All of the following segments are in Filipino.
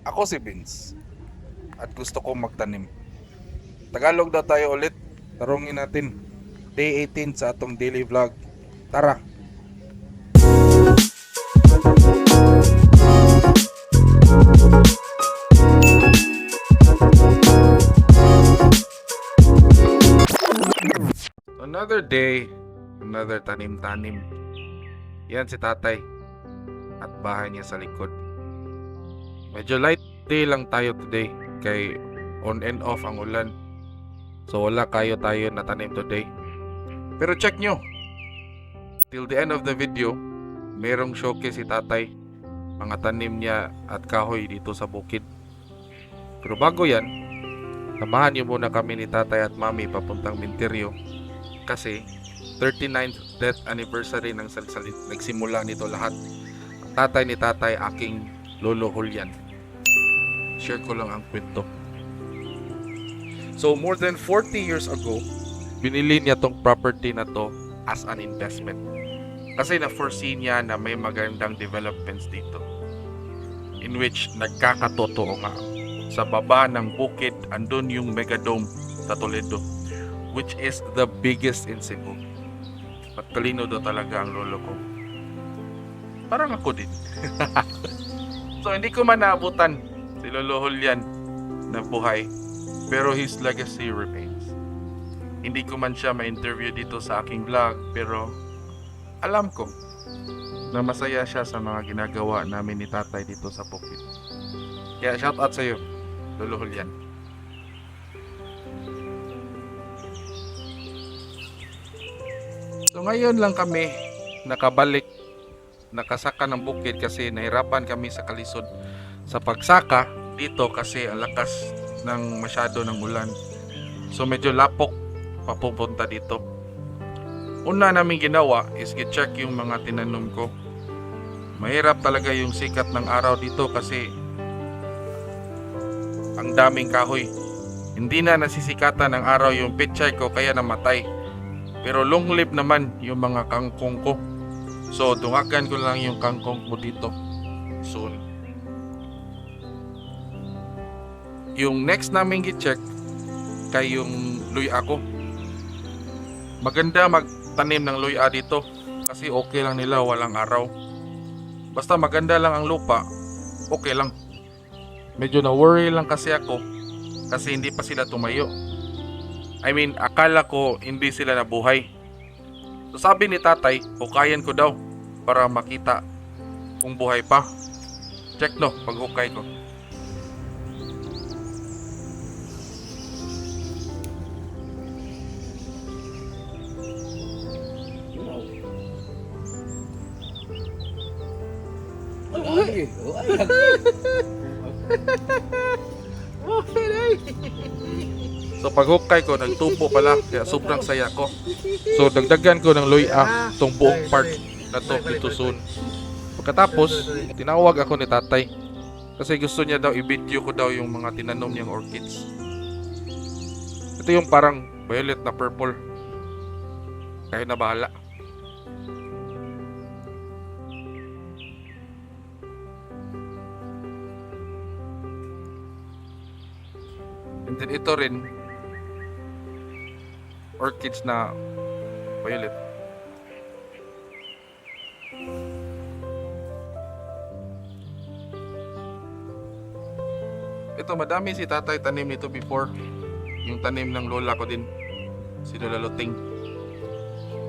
Ako si Vince at gusto kong magtanim. Tagalog daw tayo ulit. Tarungin natin. Day 18 sa atong daily vlog. Tara! Another day, another tanim-tanim. Yan si tatay at bahay niya sa likod. Medyo light day lang tayo today kay on and off ang ulan. So wala tayo na tanim today. Pero check nyo. Till the end of the video, merong showcase si tatay. Mga tanim niya at kahoy dito sa bukid. Pero bago yan, samahan niyo muna kami ni tatay at mami papuntang Minteryo. Kasi 39th death anniversary ng Salsalit. Nagsimula nito lahat. Ang tatay ni tatay, aking lolo Julian. Share ko lang ang kwento. So more than 40 years ago, binili niya tong property na to as an investment. Kasi na-foresee niya na may magandang developments dito. In which nagkakatotoo nga. Sa baba ng bukid, andun yung Megadome sa Toledo. Which is the biggest in Cebu. Talino daw talaga ang lolo ko. Parang ako din. So hindi ko man naabutan si Lolo Julian na buhay. Pero his legacy remains. Hindi ko man siya ma-interview dito sa aking vlog. Pero alam ko na masaya siya sa mga ginagawa namin ni tatay dito sa bukid. Kaya shout out sa iyo, Lolo Julian. So ngayon lang kami nakabalik, nakasaka ng bukid kasi nahirapan kami sa kalisod sa pagsaka dito kasi ang lakas ng masyado ng ulan. So medyo lapok papupunta dito. Una namin ginawa is i-check yung mga tinanom ko. Mahirap talaga yung sikat ng araw dito kasi ang daming kahoy. Hindi na nasisikatan ng araw yung pechay ko kaya namatay. Pero long live naman yung mga kangkong ko. So dungagan ko lang yung kangkong ko dito soon. Yung next namin gi-check kay yung luya ko. Maganda magtanim ng luya dito kasi okay lang nila, walang araw. Basta maganda lang ang lupa, okay lang. Medyo na-worry lang kasi ako kasi hindi pa sila tumayo. I mean, akala ko hindi sila nabuhay. So sabi ni tatay, hukayan ko daw para makita kung buhay pa. Check no, paghukay ko. So paghukay ko, nagtubo pala, kaya sobrang saya ko. So dagdagan ko ng luya tong buong part na to dito soon. Pagkatapos, tinawag ako ni tatay kasi gusto niya daw i-video ko daw yung mga tinanom niyang orchids. Ito yung parang violet na purple. Kaya na bahala. And then ito rin, orchids na violet. Ito, madami si tatay tanim nito before. Yung tanim ng lola ko din, si Lola Luting.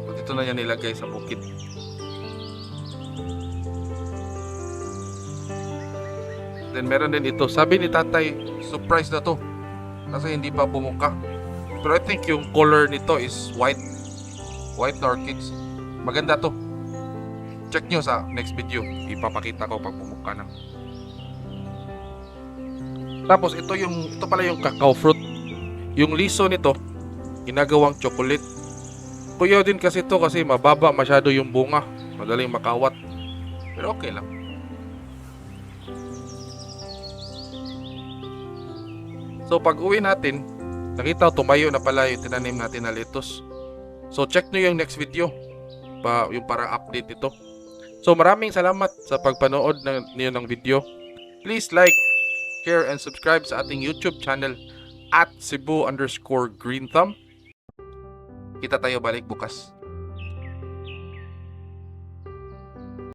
So, dito na niya nilagay sa bukid. Then meron din ito. Sabi ni tatay, surprise na to kasi hindi pa bumuka. Pero I think yung color nito is white. White na orchids. Maganda to. Check nyo sa next video. Ipapakita ko pag bumuka na. Tapos ito pala yung cacao fruit. Yung liso nito, ginagawang chocolate. Kuyaw din kasi to kasi mababa masyado yung bunga. Madaling makawat. Pero okay lang. So pag uwi natin, nakita tumayo na pala yung tinanim natin na lettuce. So check nyo yung next video. Yung parang update ito. So maraming salamat sa pagpanood niyo ng video. Please like, share, and subscribe sa ating YouTube channel at Cebu_Green Thumb. Kita tayo balik bukas.